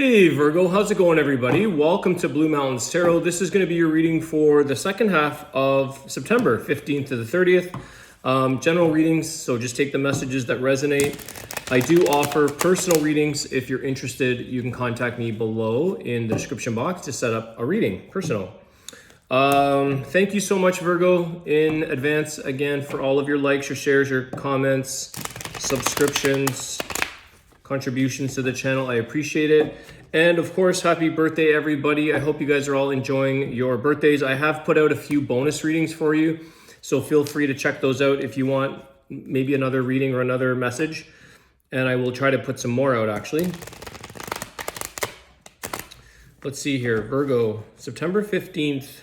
Hey Virgo, how's it going everybody? Welcome to Blue Mountains Tarot. This is going to be your reading for the second half of September, 15th to the 30th. General readings, so just take the messages that resonate. I do offer personal readings. If you're interested, you can contact me below in the description box to set up a reading, personal. Thank you so much, Virgo, in advance again for all of your likes, your shares, your comments, subscriptions, contributions to the channel. I appreciate it. And of course, happy birthday, everybody. I hope you guys are all enjoying your birthdays. I have put out a few bonus readings for you, so feel free to check those out if you want maybe another reading or another message. And I will try to put some more out, actually. Let's see here. Virgo, September 15th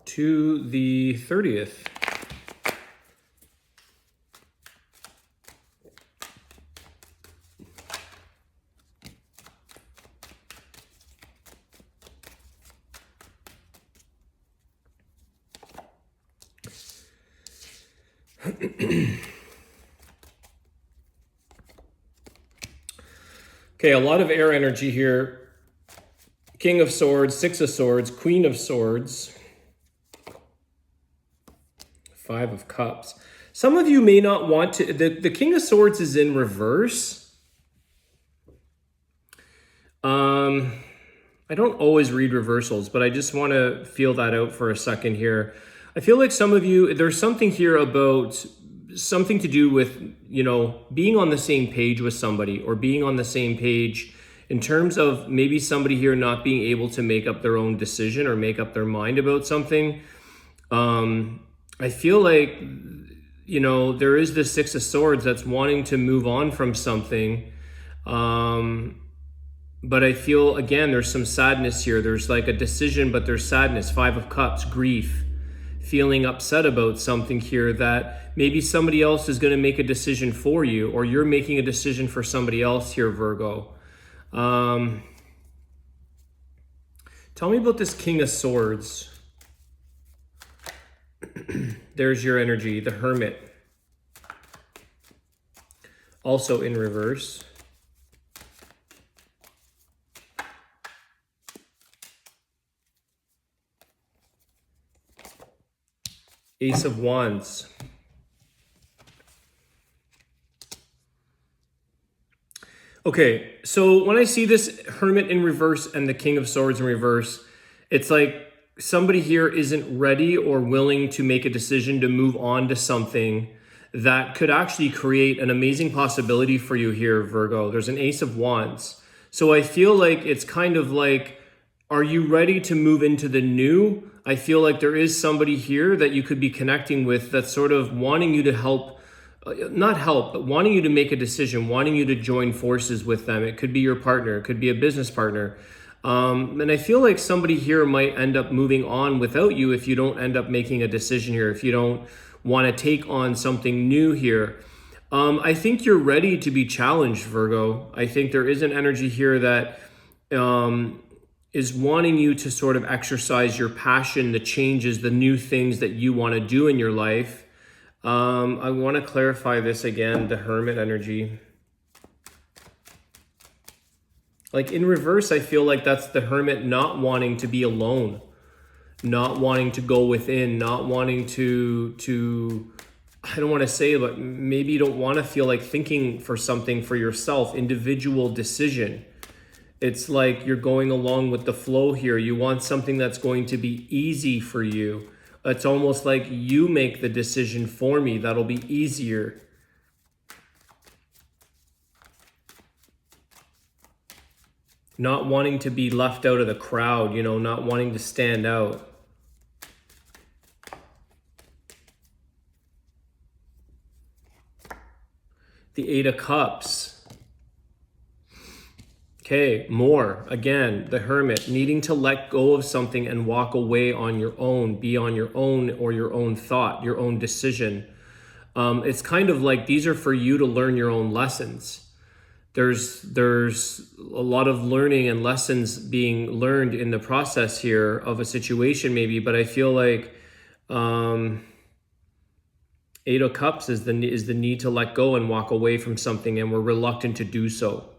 to the 30th. Okay, a lot of air energy here. King of Swords, Six of Swords, Queen of Swords, Five of Cups. Some of you may not want to, the King of Swords is in reverse. I don't always read reversals, but I just want to feel that out for a second here. I feel like some of you, there's something here about something to do with, you know, being on the same page with somebody, or being on the same page in terms of maybe somebody here not being able to make up their own decision or make up their mind about something. I feel like, you know, there is this Six of Swords that's wanting to move on from something. But I feel, again, there's some sadness here. There's like a decision, but there's sadness. Five of Cups, grief, feeling upset about something here that maybe somebody else is going to make a decision for you, or you're making a decision for somebody else here, Virgo. Tell me about this King of Swords. There's your energy, the Hermit. Also in reverse. Ace of Wands. Okay, so when I see this Hermit in reverse and the King of Swords in reverse, it's like somebody here isn't ready or willing to make a decision to move on to something that could actually create an amazing possibility for you here, Virgo. There's an Ace of Wands. So I feel like it's kind of like, are you ready to move into the new? I feel like there is somebody here that you could be connecting with that's sort of wanting you to help, not help, but wanting you to make a decision, wanting you to join forces with them. It could be your partner, it could be a business partner. And I feel like somebody here might end up moving on without you if you don't end up making a decision here, if you don't want to take on something new here. I think you're ready to be challenged, Virgo. I think there is an energy here that is wanting you to sort of exercise your passion, the changes, the new things that you want to do in your life. I want to clarify this again, the Hermit energy. Like in reverse, I feel like that's the Hermit not wanting to be alone, not wanting to go within, not wanting to I don't want to say, but maybe you don't want to feel like thinking for something for yourself, individual decision. It's like you're going along with the flow here. You want something that's going to be easy for you. It's almost like you make the decision for me. That'll be easier. Not wanting to be left out of the crowd, you know, not wanting to stand out. The Eight of Cups. Okay, more. Again, the Hermit, needing to let go of something and walk away on your own, be on your own, or your own thought, your own decision. It's kind of like these are for you to learn your own lessons. There's a lot of learning and lessons being learned in the process here of a situation maybe, but I feel like Eight of Cups is the need to let go and walk away from something, and we're reluctant to do so.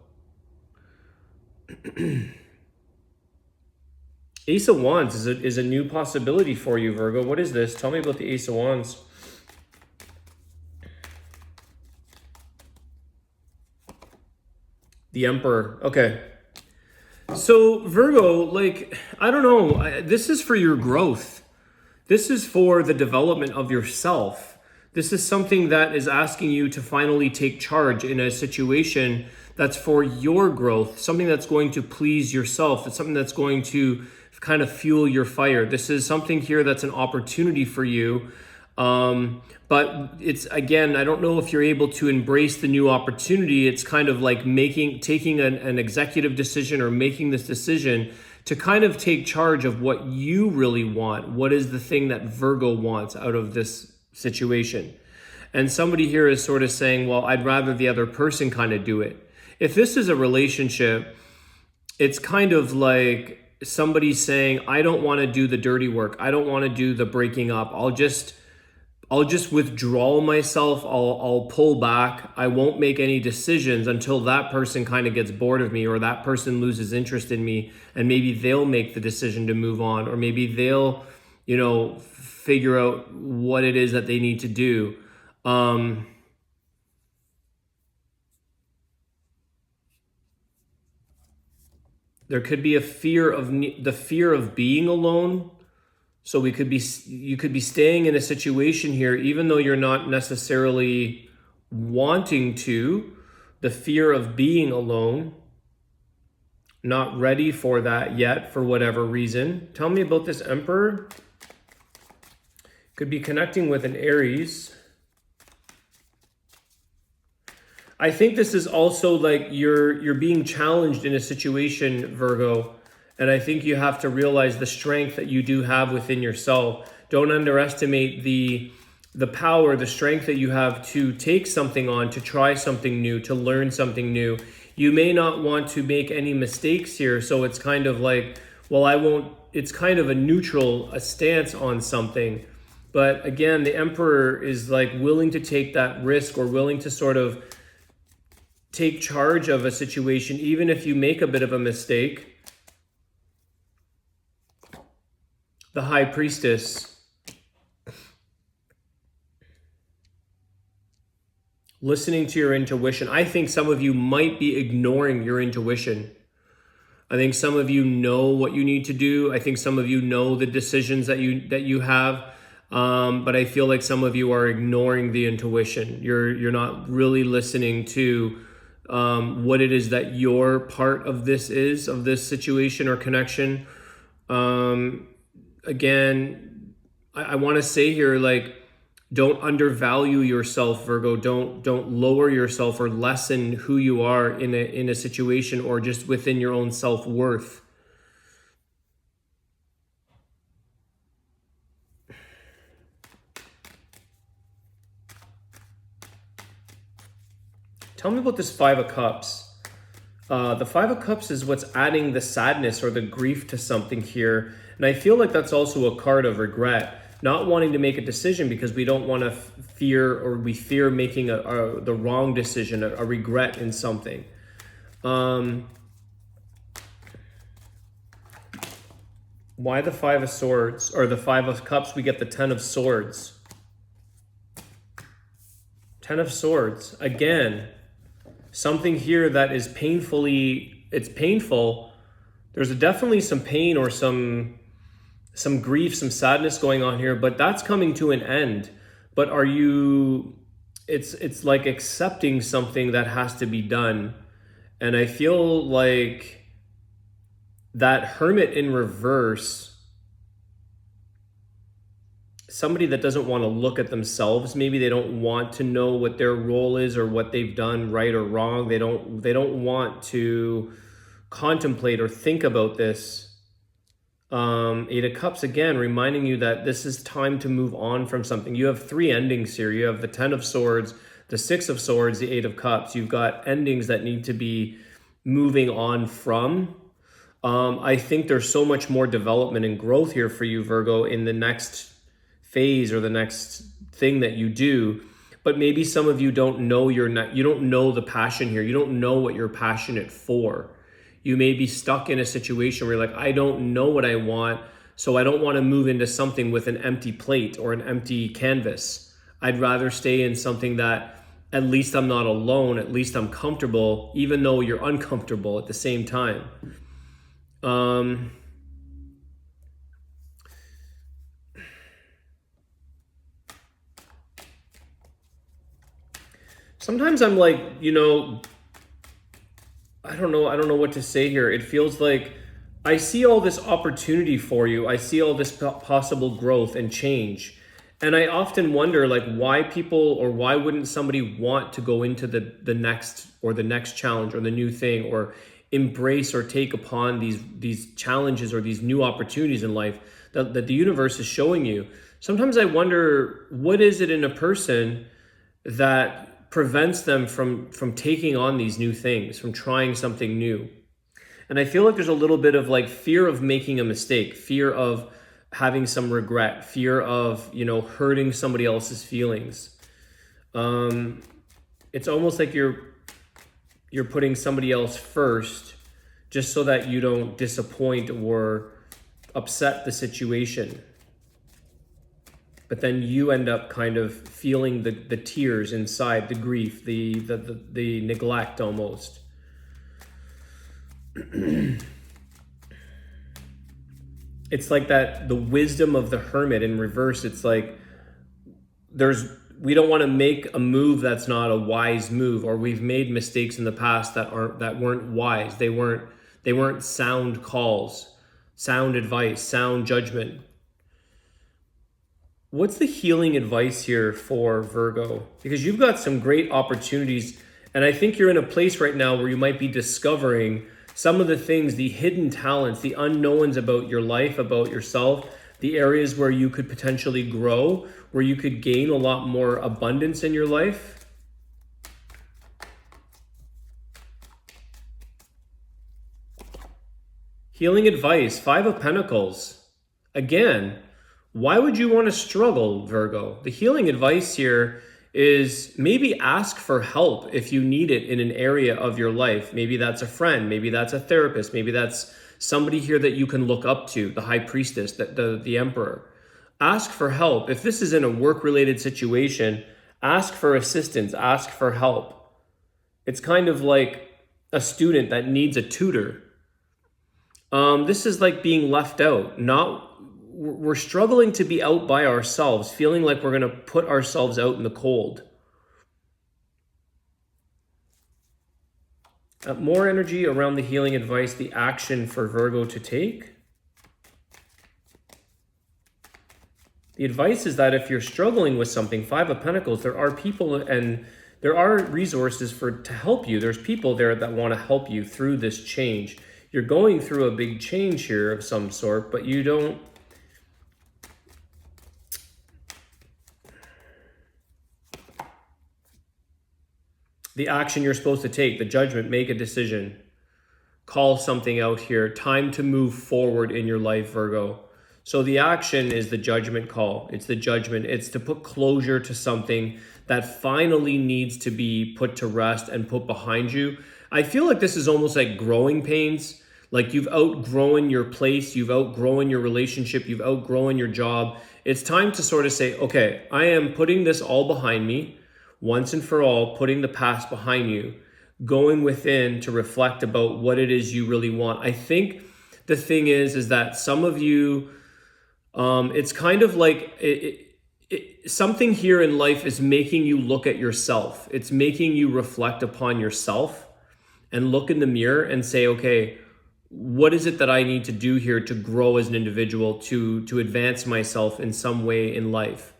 Ace of Wands is a new possibility for you, Virgo. What is this? Tell me about the Ace of Wands. The Emperor. Okay. So Virgo, like, I don't know. This is for your growth. This is for the development of yourself. This is something that is asking you to finally take charge in a situation that's for your growth, something that's going to please yourself. It's something that's going to kind of fuel your fire. This is something here that's an opportunity for you. But it's, again, I don't know if you're able to embrace the new opportunity. It's kind of like taking an executive decision or making this decision to kind of take charge of what you really want. What is the thing that Virgo wants out of this situation? And somebody here is sort of saying, well, I'd rather the other person kind of do it. If this is a relationship, it's kind of like somebody saying, I don't want to do the dirty work. I don't want to do the breaking up. I'll just withdraw myself. I'll pull back. I won't make any decisions until that person kind of gets bored of me, or that person loses interest in me, and maybe they'll make the decision to move on, or maybe they'll, figure out what it is that they need to do. There could be the fear of being alone. So you could be staying in a situation here, even though you're not necessarily wanting to, the fear of being alone, not ready for that yet for whatever reason. Tell me about this Emperor. Could be connecting with an Aries. I think this is also like you're being challenged in a situation, Virgo. And I think you have to realize the strength that you do have within yourself. Don't underestimate the power, the strength that you have to take something on, to try something new, to learn something new. You may not want to make any mistakes here. So it's kind of like, well, I won't, it's kind of a stance on something. But again, the Emperor is like willing to take that risk, or willing to sort of take charge of a situation, even if you make a bit of a mistake. The High Priestess. Listening to your intuition. I think some of you might be ignoring your intuition. I think some of you know what you need to do. I think some of you know the decisions that you have. But I feel like some of you are ignoring the intuition. You're not really listening to what it is that your part of this situation or connection. Again, I want to say here, like, don't undervalue yourself, Virgo. Don't lower yourself or lessen who you are in a situation, or just within your own self-worth. Tell me about this Five of Cups. The Five of Cups is what's adding the sadness or the grief to something here. And I feel like that's also a card of regret. Not wanting to make a decision because we don't want to we fear making the wrong decision, a regret in something. Why the Five of Swords, or the Five of Cups? We get the Ten of Swords. Ten of Swords. Again, something here that is it's painful. There's definitely some pain or some grief, some sadness going on here, but that's coming to an end. But it's like accepting something that has to be done. And I feel like that Hermit in reverse, somebody that doesn't want to look at themselves. Maybe they don't want to know what their role is or what they've done right or wrong. They don't want to contemplate or think about this. Eight of Cups, again, reminding you that this is time to move on from something. You have three endings here. You have the Ten of Swords, the Six of Swords, the Eight of Cups. You've got endings that need to be moving on from. I think there's so much more development and growth here for you, Virgo, in the next phase or the next thing that you do. But maybe some of you don't know you don't know the passion here. You don't know what you're passionate for. You may be stuck in a situation where you're like, I don't know what I want, so I don't want to move into something with an empty plate or an empty canvas. I'd rather stay in something that at least I'm not alone, at least I'm comfortable, even though you're uncomfortable at the same time. Sometimes I'm like, I don't know what to say here. It feels like I see all this opportunity for you. I see all this possible growth and change. And I often wonder, like, why wouldn't somebody want to go into the next challenge or the new thing, or embrace or take upon these challenges or these new opportunities in life that the universe is showing you. Sometimes I wonder, what is it in a person that prevents them from taking on these new things, from trying something new? And I feel like there's a little bit of like fear of making a mistake, fear of having some regret, fear of, hurting somebody else's feelings. It's almost like you're putting somebody else first just so that you don't disappoint or upset the situation. But then you end up kind of feeling the tears inside, the grief, the neglect almost. It's like that, the wisdom of the hermit in reverse. It's like we don't want to make a move that's not a wise move, or we've made mistakes in the past that weren't wise. They weren't sound calls, sound advice, sound judgment. What's the healing advice here for Virgo? Because you've got some great opportunities, and I think you're in a place right now where you might be discovering some of the things, the hidden talents, the unknowns about your life, about yourself, the areas where you could potentially grow, where you could gain a lot more abundance in your life. Healing advice, 5 of Pentacles. Again, why would you want to struggle, Virgo? The healing advice here is maybe ask for help if you need it in an area of your life. Maybe that's a friend, maybe that's a therapist, maybe that's somebody here that you can look up to, the high priestess, the emperor. Ask for help. If this is in a work-related situation, ask for assistance, ask for help. It's kind of like a student that needs a tutor. This is like being left out. We're struggling to be out by ourselves, feeling like we're going to put ourselves out in the cold. More energy around the healing advice, the action for Virgo to take. The advice is that if you're struggling with something, 5 of Pentacles, there are people and there are resources to help you. There's people there that want to help you through this change. You're going through a big change here of some sort, but you don't. The action you're supposed to take, the judgment, make a decision, call something out here, time to move forward in your life, Virgo. So the action is the judgment call. It's the judgment. It's to put closure to something that finally needs to be put to rest and put behind you. I feel like this is almost like growing pains. Like you've outgrown your place, you've outgrown your relationship, you've outgrown your job. It's time to sort of say, okay, I am putting this all behind me. Once and for all, putting the past behind you, going within to reflect about what it is you really want. I think the thing is that some of you, it's kind of like something here in life is making you look at yourself. It's making you reflect upon yourself and look in the mirror and say, okay, what is it that I need to do here to grow as an individual, to advance myself in some way in life?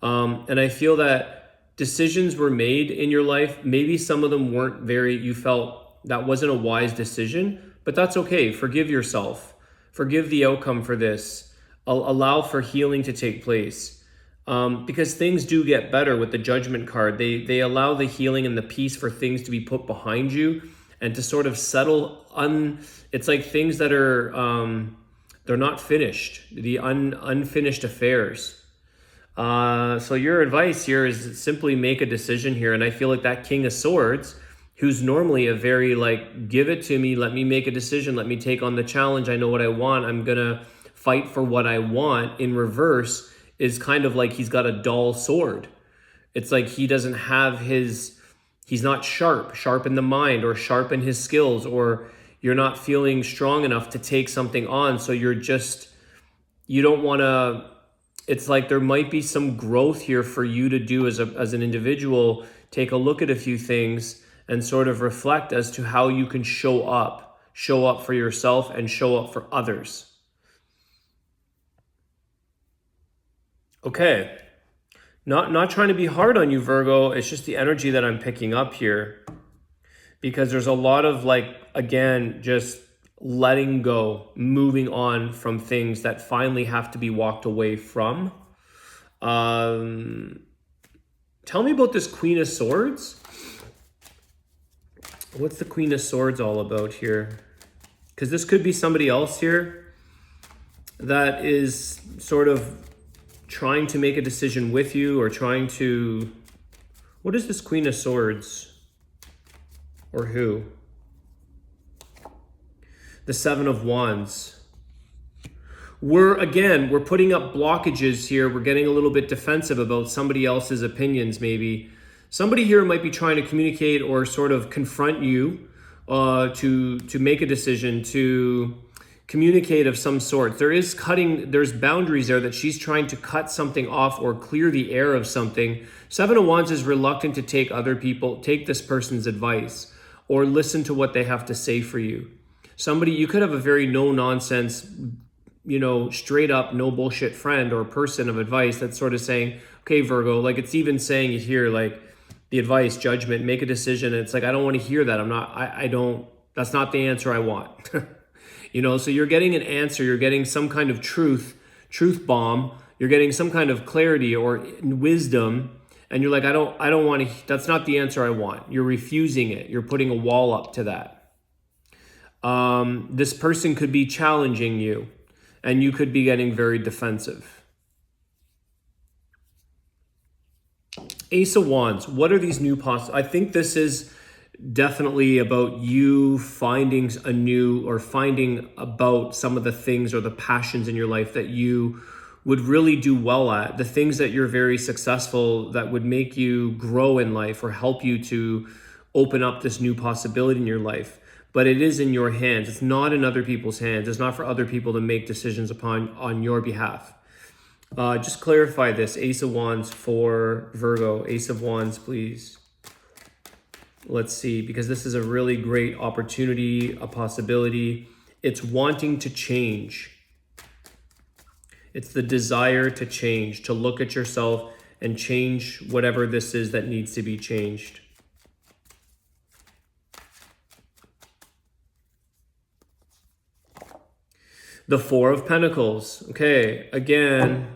And I feel that decisions were made in your life. Maybe some of them you felt that wasn't a wise decision, but that's okay. Forgive yourself. Forgive the outcome for this. Allow for healing to take place. Because things do get better with the Judgment card. They allow the healing and the peace for things to be put behind you and to sort of settle it's like things that are, they're not finished, the unfinished affairs. So your advice here is simply make a decision here. And I feel like that King of Swords who's normally a very like, give it to me, let me make a decision, let me take on the challenge, I know what I want, I'm gonna fight for what I want, in reverse is kind of like he's got a dull sword. It's like he doesn't have he's not sharp in the mind, or sharp in his skills, or you're not feeling strong enough to take something on. So you don't want to, it's like there might be some growth here for you to do as an individual. Take a look at a few things and sort of reflect as to how you can show up for yourself and show up for others. Okay. Not trying to be hard on you, Virgo. It's just the energy that I'm picking up here. Because there's a lot of like, again, just letting go, moving on from things that finally have to be walked away from. Tell me about this Queen of Swords. What's the Queen of Swords all about here? Because this could be somebody else here that is sort of trying to make a decision with you, or trying to... What is this Queen of Swords? Or who? The Seven of Wands. We're putting up blockages here. We're getting a little bit defensive about somebody else's opinions, maybe. Somebody here might be trying to communicate or sort of confront you to make a decision, to communicate of some sort. There's boundaries there that she's trying to cut something off or clear the air of something. Seven of Wands is reluctant to take this person's advice or listen to what they have to say for you. You could have a very no nonsense, straight up, no bullshit friend or person of advice that's sort of saying, okay, Virgo, like it's even saying it here, like the advice, judgment, make a decision. And it's like, I don't want to hear that. That's not the answer I want. So you're getting an answer, you're getting some kind of truth bomb, you're getting some kind of clarity or wisdom, and you're like, I don't want to, that's not the answer I want. You're refusing it. You're putting a wall up to that. This person could be challenging you, and you could be getting very defensive. Ace of Wands, what are these new I think this is definitely about you finding about some of the things or the passions in your life that you would really do well at, the things that you're very successful, that would make you grow in life or help you to open up this new possibility in your life. But it is in your hands. It's not in other people's hands. It's not for other people to make decisions on your behalf. Just clarify this. Ace of Wands for Virgo. Ace of Wands, please. Let's see, because this is a really great opportunity, a possibility. It's wanting to change. It's the desire to change, to look at yourself and change whatever this is that needs to be changed. The Four of Pentacles. Okay, again,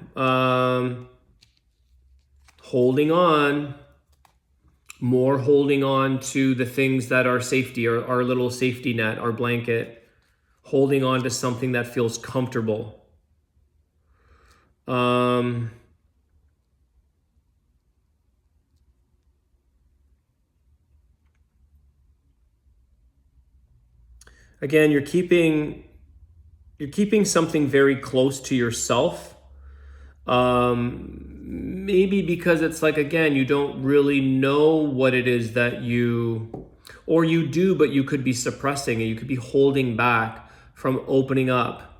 holding on. More holding on to the things that are safety, or our little safety net, our blanket. Holding on to something that feels comfortable. Again, you're keeping something very close to yourself. Maybe because it's like, again, you don't really know what it is that you do, but you could be suppressing, and you could be holding back from opening up,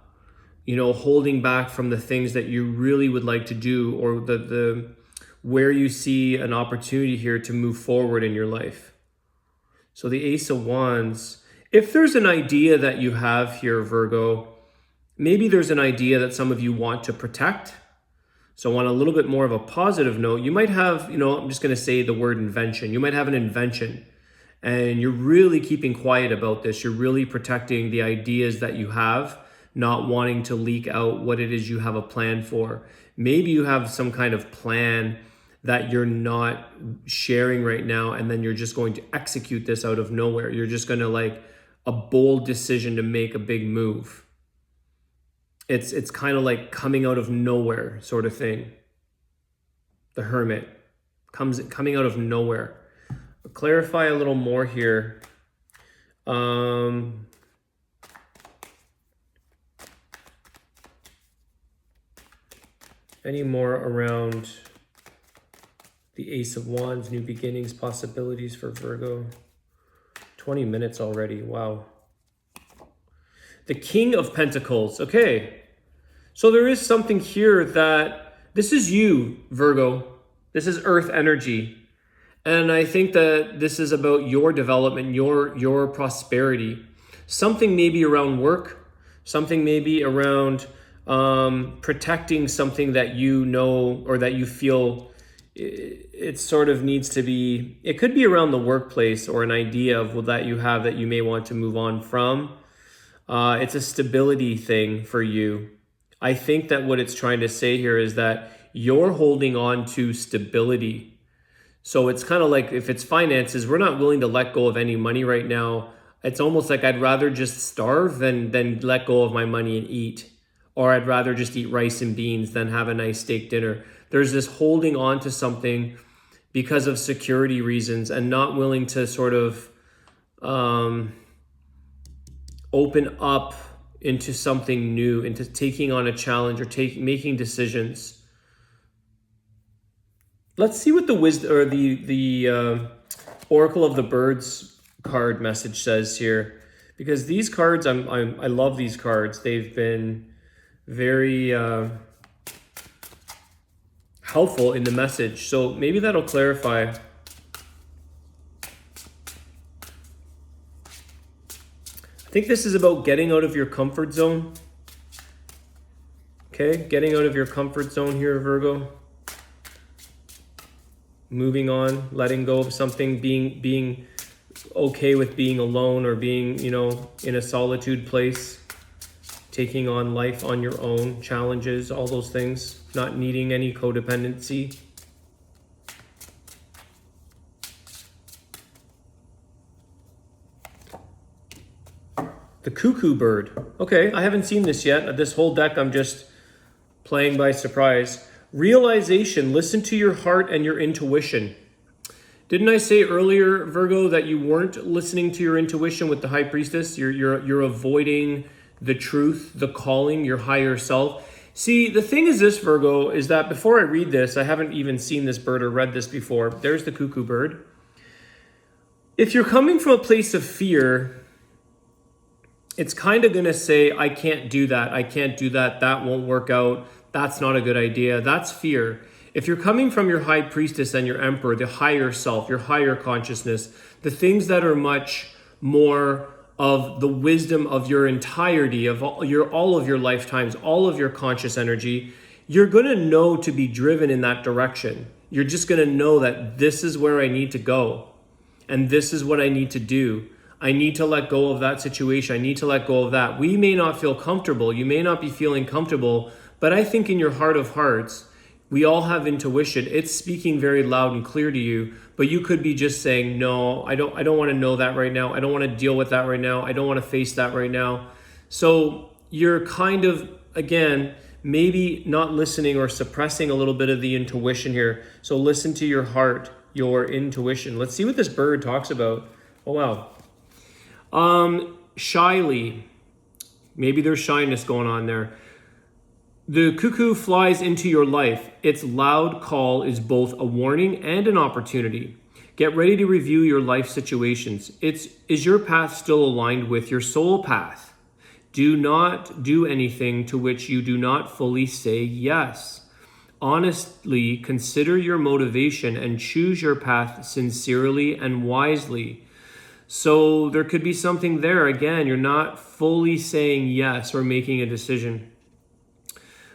holding back from the things that you really would like to do, or where you see an opportunity here to move forward in your life. So the Ace of Wands, if there's an idea that you have here, Virgo, maybe there's an idea that some of you want to protect. So on a little bit more of a positive note, you might have, I'm just going to say the word invention. You might have an invention, and you're really keeping quiet about this. You're really protecting the ideas that you have, not wanting to leak out what it is you have a plan for. Maybe you have some kind of plan that you're not sharing right now, and then you're just going to execute this out of nowhere. You're just going to like a bold decision to make a big move. It's kind of like coming out of nowhere sort of thing. The Hermit coming out of nowhere. clarify a little more here. Any more around the Ace of Wands, new beginnings, possibilities for Virgo? 20 minutes already. Wow. The King of Pentacles. Okay. So there is something here that this is you, Virgo. This is Earth energy. And I think that this is about your development, your prosperity. Something maybe around work, something maybe around protecting something that you know or that you feel it sort of needs to be. It could be around the workplace or an idea of that you have that you may want to move on from. It's a stability thing for you. I think that what it's trying to say here is that you're holding on to stability. So it's kind of like if it's finances, we're not willing to let go of any money right now. It's almost like I'd rather just starve than let go of my money and eat. Or I'd rather just eat rice and beans than have a nice steak dinner. There's this holding on to something because of security reasons and not willing to sort of open up into something new, into taking on a challenge or making decisions. Let's see what the wisdom or the Oracle of the Birds card message says here, because these cards, I love these cards. They've been very helpful in the message. So maybe that'll clarify. I think this is about getting out of your comfort zone. Okay, getting out of your comfort zone here, Virgo. Moving on, letting go of something, being okay with being alone or being, in a solitude place. Taking on life on your own, challenges, all those things, not needing any codependency. The Cuckoo Bird. Okay, I haven't seen this yet. This whole deck I'm just playing by surprise. Realization, listen to your heart and your intuition. Didn't I say earlier, Virgo, that you weren't listening to your intuition with the High Priestess? You're avoiding the truth, the calling, your higher self. See, the thing is this, Virgo, is that before I read this, I haven't even seen this bird or read this before. There's the Cuckoo Bird. If you're coming from a place of fear, it's kind of going to say, I can't do that. I can't do that. That won't work out. That's not a good idea. That's fear. If you're coming from your High Priestess and your Emperor, the higher self, your higher consciousness, the things that are much more of the wisdom of your entirety, of all of your lifetimes, all of your conscious energy, you're going to know to be driven in that direction. You're just going to know that this is where I need to go. And this is what I need to do. I need to let go of that situation. I need to let go of that. We may not feel comfortable. You may not be feeling comfortable, but I think in your heart of hearts, we all have intuition. It's speaking very loud and clear to you, but you could be just saying, no, I don't want to know that right now. I don't want to deal with that right now. I don't want to face that right now. So you're kind of, again, maybe not listening or suppressing a little bit of the intuition here. So listen to your heart, your intuition. Let's see what this bird talks about. Oh, wow. Shyly. Maybe there's shyness going on there. The cuckoo flies into your life. Its loud call is both a warning and an opportunity. Get ready to review your life situations. Is your path still aligned with your soul path? Do not do anything to which you do not fully say yes. Honestly, consider your motivation and choose your path sincerely and wisely. So there could be something there. Again, you're not fully saying yes or making a decision.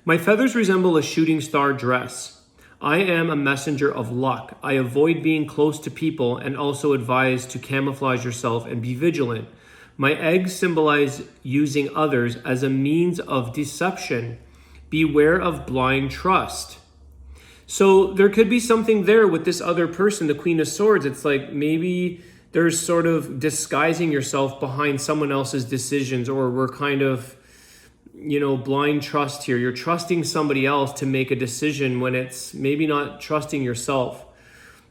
My feathers resemble a shooting star dress. I am a messenger of luck. I avoid being close to people and also advise to camouflage yourself and be vigilant. My eggs symbolize using others as a means of deception. Beware of blind trust. So there could be something there with this other person, the Queen of Swords. It's like maybe there's sort of disguising yourself behind someone else's decisions, or we're kind of, blind trust here. You're trusting somebody else to make a decision when it's maybe not trusting yourself.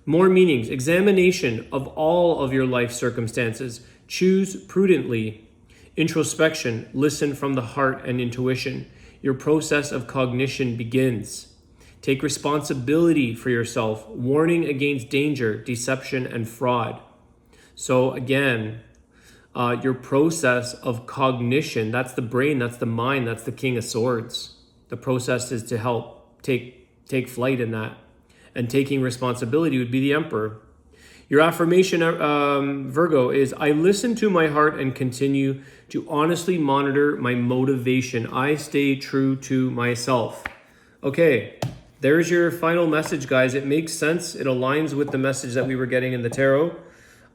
More meanings. Examination of all of your life circumstances. Choose prudently. Introspection. Listen from the heart and intuition. Your process of cognition begins. Take responsibility for yourself. Warning against danger, deception, and fraud. So again, your process of cognition, that's the brain, that's the mind, that's the King of Swords. The process is to help take flight in that. And taking responsibility would be the Emperor. Your affirmation, Virgo, is I listen to my heart and continue to honestly monitor my motivation. I stay true to myself. Okay, there's your final message, guys. It makes sense. It aligns with the message that we were getting in the tarot.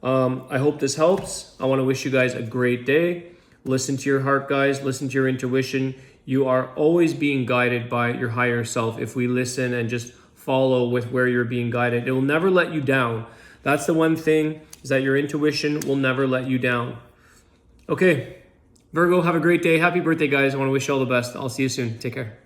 I hope this helps. I want to wish you guys a great day. Listen to your heart, guys. Listen to your intuition. You are always being guided by your higher self. If we listen and just follow with where you're being guided, it will never let you down. That's the one thing, is that your intuition will never let you down. Okay, Virgo, have a great day. Happy birthday, guys. I want to wish you all the best. I'll see you soon. Take care.